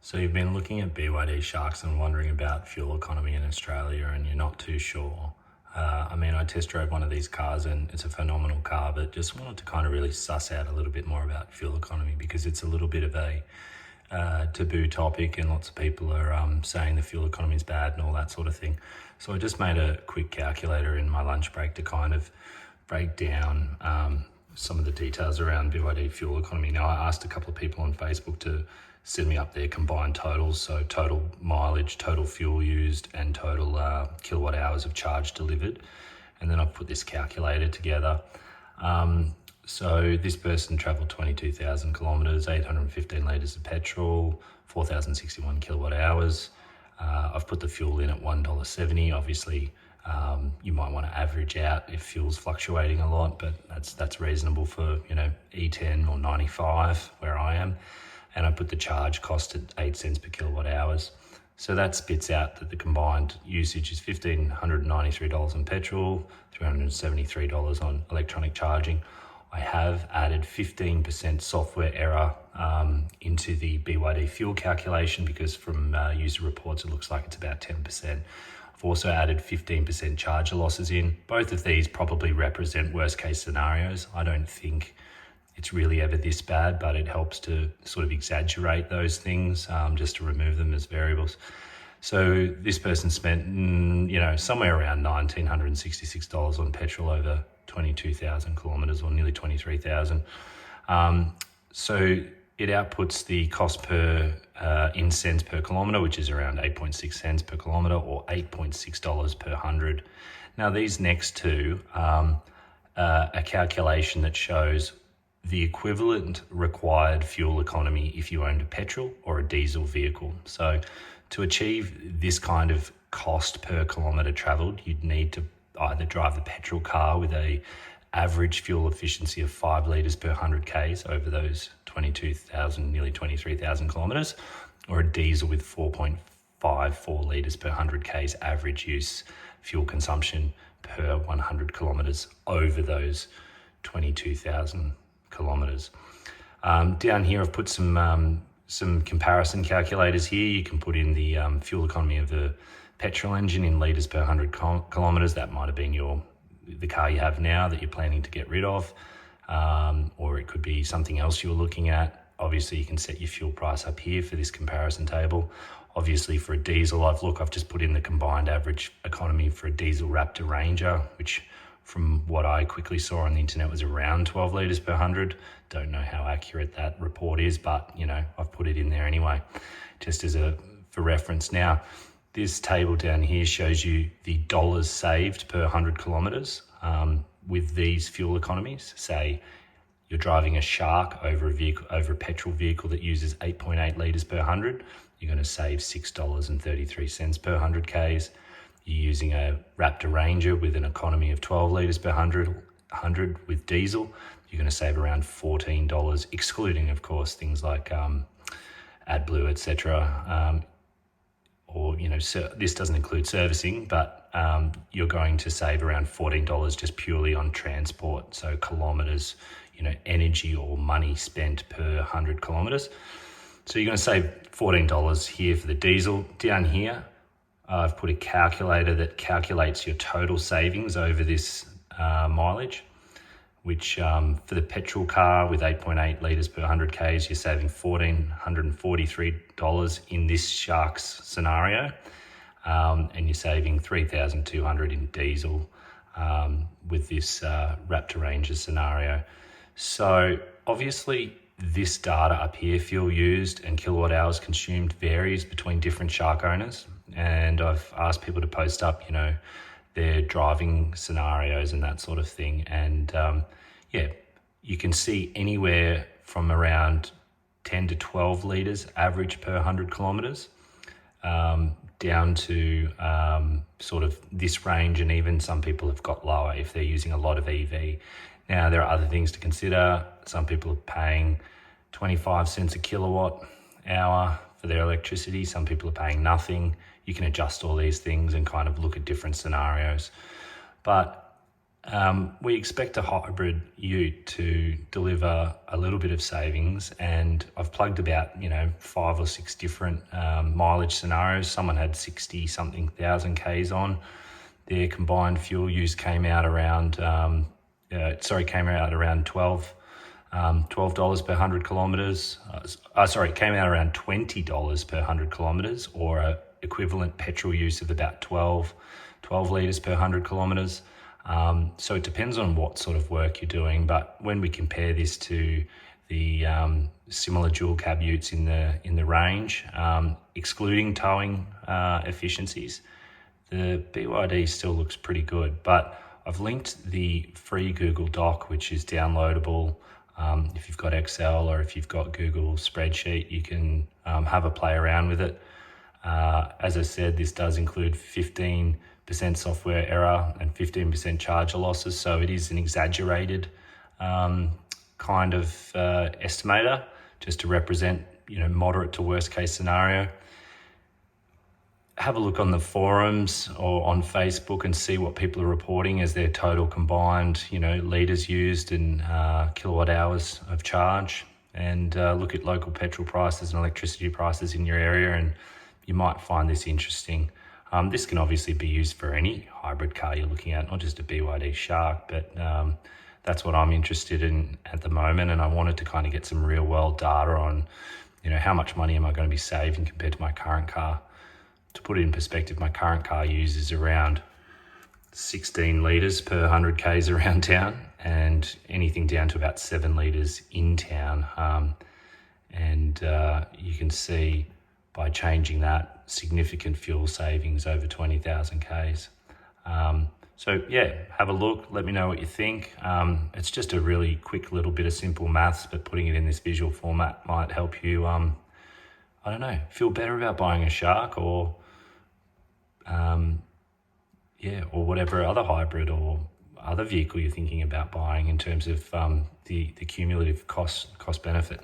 So you've been looking at BYD sharks and wondering about fuel economy in Australia and you're not too sure. I test drove one of these cars and it's a phenomenal car, but just wanted to kind of really suss out a little bit more about fuel economy because it's a little bit of a taboo topic and lots of people are saying the fuel economy is bad and all that sort of thing. So I just made a quick calculator in my lunch break to kind of break down some of the details around BYD fuel economy. Now, I asked a couple of people on Facebook to send me up their combined totals, so total mileage, total fuel used, and total kilowatt hours of charge delivered. And then I've put this calculator together. So this person travelled 22,000 kilometres, 815 litres of petrol, 4,061 kilowatt hours. I've put the fuel in at $1.70. Obviously, you might want to average out if fuel's fluctuating a lot, but that's reasonable for E10 or 95 where I am. And I put the charge cost at 8 cents per kilowatt hours. So that spits out that the combined usage is $1,593 on petrol, $373 on electronic charging. I have added 15% software error into the BYD fuel calculation because from user reports it looks like it's about 10%. I've also added 15% charger losses in. Both of these probably represent worst case scenarios. I don't think it's really ever this bad, but it helps to sort of exaggerate those things just to remove them as variables. So this person spent, somewhere around $1,966 on petrol over 22,000 kilometres or nearly 23,000. So it outputs the cost per in cents per kilometre, which is around 8.6 cents per kilometre or $8.6 per 100. Now these next two a calculation that shows the equivalent required fuel economy if you owned a petrol or a diesel vehicle. So to achieve this kind of cost per kilometre travelled, you'd need to either drive the petrol car with a average fuel efficiency of 5 litres per 100 Ks over those 22,000, nearly 23,000 kilometres, or a diesel with 4.54 litres per 100 Ks average use fuel consumption per 100 kilometres over those 22,000 kilometres. Down here I've put some comparison calculators here. You can put in the fuel economy of the petrol engine in litres per 100 kilometres. That might have been the car you have now that you're planning to get rid of, or it could be something else you're looking at. Obviously you can set your fuel price up here for this comparison table. Obviously for a diesel, I've just put in the combined average economy for a diesel Raptor Ranger, which from what I quickly saw on the internet was around 12 litres per 100. Don't know how accurate that report is, but I've put it in there anyway, just for reference. Now, this table down here shows you the dollars saved per 100 kilometres with these fuel economies. Say you're driving a Shark over a petrol vehicle that uses 8.8 litres per 100, you're going to save $6.33 per 100 Ks. You're using a Raptor Ranger with an economy of 12 litres per 100 with diesel, you're going to save around $14, excluding, of course, things like AdBlue, etc. This doesn't include servicing, but you're going to save around $14 just purely on transport. So kilometres, energy or money spent per 100 kilometres. So you're going to save $14 here for the diesel. Down here, I've put a calculator that calculates your total savings over this mileage, which for the petrol car with 8.8 litres per 100 Ks, you're saving $1,443 in this Sharks scenario, and you're saving $3,200 in diesel with this Raptor Ranger scenario. So obviously this data up here, fuel used and kilowatt hours consumed, varies between different Shark owners. And I've asked people to post up, their driving scenarios and that sort of thing. And you can see anywhere from around 10 to 12 litres average per 100 kilometres down to sort of this range. And even some people have got lower if they're using a lot of EV. Now, there are other things to consider. Some people are paying 25 cents a kilowatt hour for their electricity. Some people are paying nothing. You can adjust all these things and kind of look at different scenarios. But We expect a hybrid ute to deliver a little bit of savings, and I've plugged about 5 or 6 different mileage scenarios. Someone had 60 something thousand Ks on. Their combined fuel use came out around $12 per 100 kilometres. It came out around $20 per 100 kilometres, or a equivalent petrol use of about 12 litres per 100 kilometres. So it depends on what sort of work you're doing, but when we compare this to the similar dual cab utes in the range, excluding towing efficiencies, the BYD still looks pretty good. But I've linked the free Google Doc, which is downloadable. If you've got Excel or if you've got Google Spreadsheet, you can have a play around with it. As I said, this does include 15% software error and 15% charger losses, so it is an exaggerated kind of estimator, just to represent moderate to worst case scenario. Have a look on the forums or on Facebook and see what people are reporting as their total combined litres used and kilowatt hours of charge, and look at local petrol prices and electricity prices in your area, and you might find this interesting. This can obviously be used for any hybrid car you're looking at, not just a BYD Shark, but that's what I'm interested in at the moment. And I wanted to kind of get some real world data on, how much money am I going to be saving compared to my current car. To put it in perspective, my current car uses around 16 litres per 100 Ks around town, and anything down to about 7 litres in town. And you can see by changing that, significant fuel savings over 20,000 Ks. So yeah, have a look, let me know what you think. It's just a really quick little bit of simple maths, but putting it in this visual format might help you, feel better about buying a Shark, or or whatever other hybrid or other vehicle you're thinking about buying in terms of the cumulative cost benefit.